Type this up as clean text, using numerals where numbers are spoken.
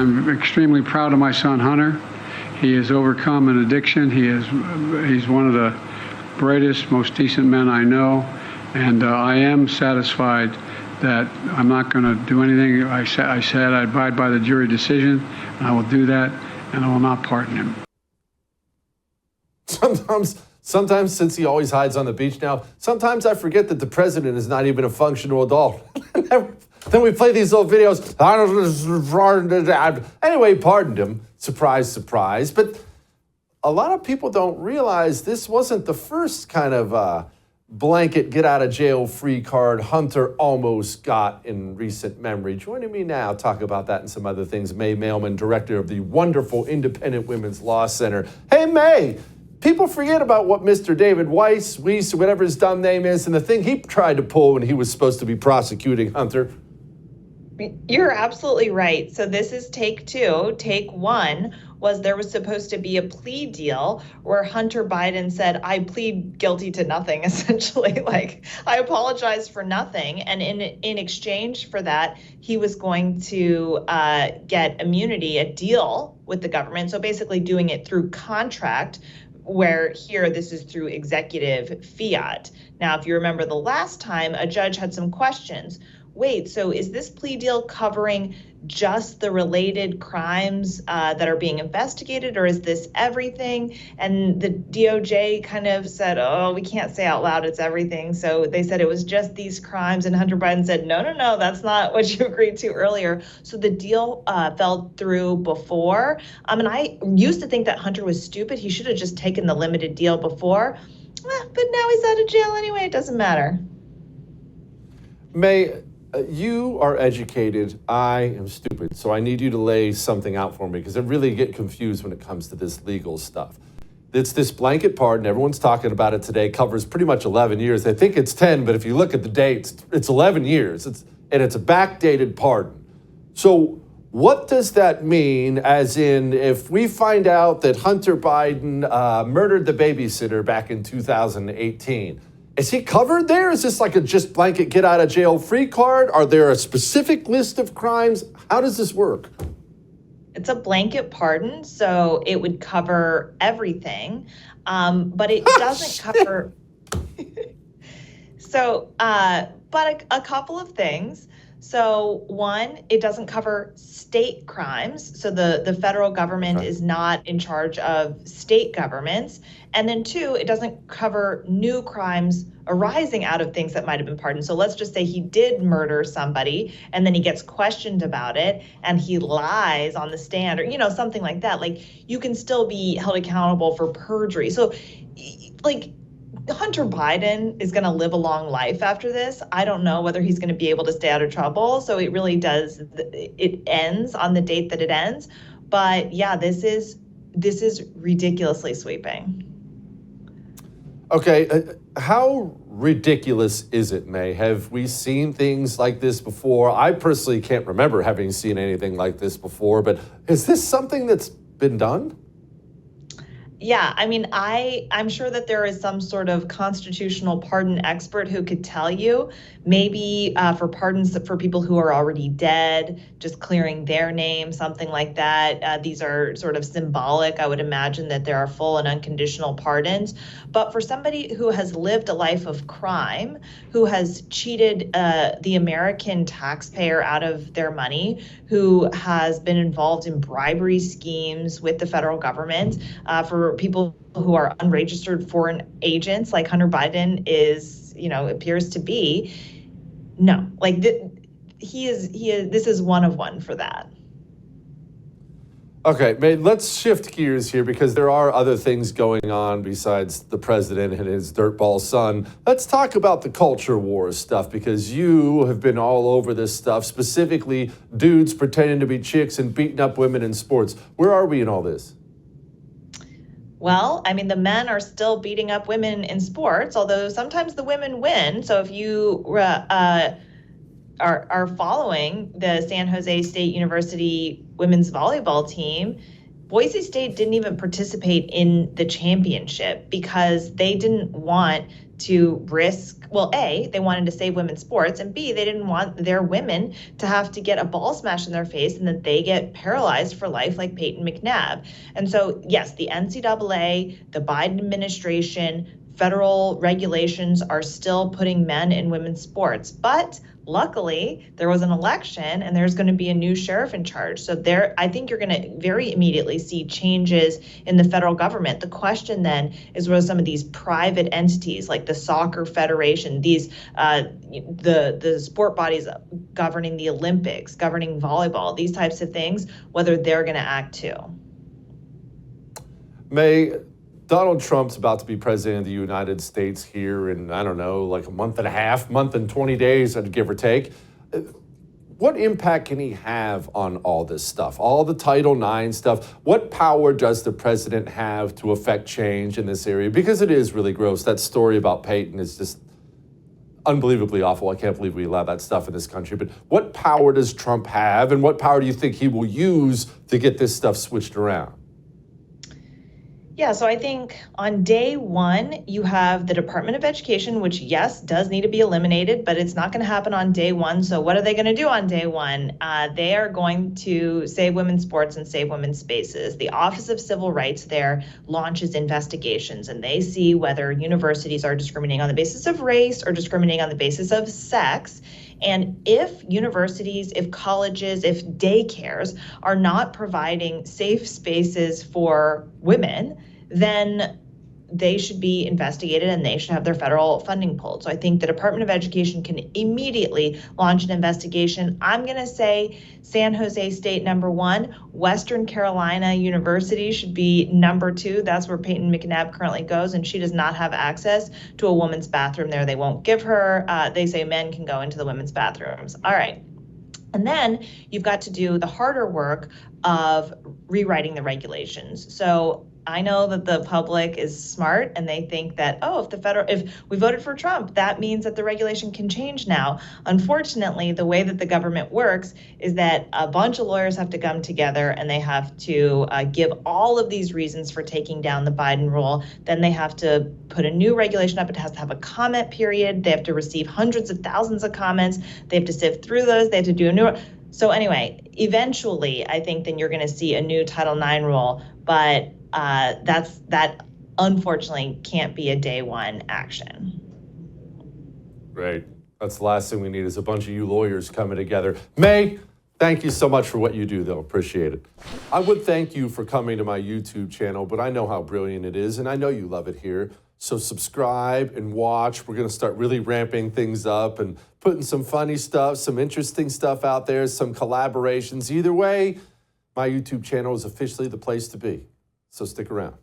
I'm extremely proud of my son, Hunter. He has overcome an addiction. He's one of the brightest, most decent men I know. And I am satisfied that I'm not going to do anything. I said I'd abide by the jury decision, and I will do that, and I will not pardon him. Sometimes, since he always hides on the beach now, sometimes I forget that the president is not even a functional adult. Then we play these little videos. Anyway, pardoned him. Surprise, surprise. But a lot of people don't realize this wasn't the first kind of blanket get-out-of-jail-free card Hunter almost got in recent memory. Joining me now, talk about that and some other things, May Mailman, director of the wonderful Independent Women's Law Center. Hey, May, people forget about what Mr. David Weiss, whatever his dumb name is, and the thing he tried to pull when he was supposed to be prosecuting Hunter. You're absolutely right. So this is take two. Take one was there was supposed to be a plea deal where Hunter Biden said, I plead guilty to nothing, essentially. Like, I apologize for nothing. And in exchange for that, he was going to get immunity, a deal with the government. So basically doing it through contract, where here this is through executive fiat. Now, if you remember the last time, a judge had some questions. Wait, so is this plea deal covering just the related crimes that are being investigated, or is this everything? And the DOJ kind of said, oh, we can't say out loud it's everything. So they said it was just these crimes. And Hunter Biden said, no, that's not what you agreed to earlier. So the deal fell through before. And I used to think that Hunter was stupid. He should have just taken the limited deal before. But now he's out of jail anyway. It doesn't matter. May, you are educated. I am stupid. So I need you to lay something out for me because I really get confused when it comes to this legal stuff. It's this blanket pardon. Everyone's talking about it today. Covers pretty much 11 years. They think it's 10, but if you look at the dates, it's 11 years. It's a backdated pardon. So what does that mean, as in if we find out that Hunter Biden murdered the babysitter back in 2018, is he covered there? Is this like a just blanket get out of jail free card? Are there a specific list of crimes? How does this work? It's a blanket pardon, so it would cover everything, but it doesn't cover. But a couple of things. So one, it doesn't cover state crimes. So the federal government is not in charge of state governments. And then two, it doesn't cover new crimes arising out of things that might have been pardoned. So let's just say he did murder somebody and then he gets questioned about it and he lies on the stand or, something like that. Like, you can still be held accountable for perjury. So like, Hunter Biden is going to live a long life after this. I don't know whether he's going to be able to stay out of trouble. So it really does. It ends on the date that it ends. But yeah, this is ridiculously sweeping. Okay. How ridiculous is it, May? Have we seen things like this before? I personally can't remember having seen anything like this before, but is this something that's been done? Yeah, I mean, I'm sure that there is some sort of constitutional pardon expert who could tell you, maybe for pardons for people who are already dead, just clearing their name, something like that. These are sort of symbolic. I would imagine that there are full and unconditional pardons. But for somebody who has lived a life of crime, who has cheated the American taxpayer out of their money, who has been involved in bribery schemes with the federal government, for people who are unregistered foreign agents like Hunter Biden appears to be, no, like this is one of one for that. Okay, May, let's shift gears here because there are other things going on besides the president and his dirtball son. Let's talk about the culture wars stuff because you have been all over this stuff, specifically dudes pretending to be chicks and beating up women in sports. Where are we in all this? Well, I mean, the men are still beating up women in sports, although sometimes the women win. So if you are following the San Jose State University women's volleyball team, Boise State didn't even participate in the championship because they didn't want to risk, well, A, they wanted to save women's sports, and B, they didn't want their women to have to get a ball smashed in their face and that they get paralyzed for life like Peyton McNabb. And so, yes, the NCAA, the Biden administration, federal regulations are still putting men in women's sports. But luckily, there was an election and there's going to be a new sheriff in charge. So I think you're going to very immediately see changes in the federal government. The question then is whether some of these private entities like the soccer federation, these the sport bodies governing the Olympics, governing volleyball, these types of things, whether they're going to act too. May, Donald Trump's about to be president of the United States here in, I don't know, like a month and 20 days, give or take. What impact can he have on all this stuff, all the Title IX stuff? What power does the president have to affect change in this area? Because it is really gross. That story about Peyton is just unbelievably awful. I can't believe we allow that stuff in this country. But what power does Trump have, and what power do you think he will use to get this stuff switched around? Yeah, so I think on day one, you have the Department of Education, which, yes, does need to be eliminated, but it's not going to happen on day one. So what are they going to do on day one? They are going to save women's sports and save women's spaces. The Office of Civil Rights there launches investigations, and they see whether universities are discriminating on the basis of race or discriminating on the basis of sex. And if universities, if colleges, if daycares are not providing safe spaces for women, then they should be investigated and they should have their federal funding pulled. So I think the Department of Education can immediately launch an investigation. I'm going to say San Jose State number one, Western Carolina University should be number two. That's where Peyton McNabb currently goes, and she does not have access to a woman's bathroom there. They won't give her. They say men can go into the women's bathrooms. All right. And then you've got to do the harder work of rewriting the regulations. So I know that the public is smart and they think that, oh, if we voted for Trump, that means that the regulation can change now. Unfortunately, the way that the government works is that a bunch of lawyers have to come together and they have to give all of these reasons for taking down the Biden rule. Then they have to put a new regulation up. It has to have a comment period. They have to receive hundreds of thousands of comments. They have to sift through those. They have to do a new. So anyway, eventually, I think then you're going to see a new Title IX rule, but that unfortunately can't be a day one action. Right. That's the last thing we need is a bunch of you lawyers coming together. May, thank you so much for what you do, though. Appreciate it. I would thank you for coming to my YouTube channel, but I know how brilliant it is, and I know you love it here. So subscribe and watch. We're going to start really ramping things up and putting some funny stuff, some interesting stuff out there, some collaborations. Either way, my YouTube channel is officially the place to be. So stick around.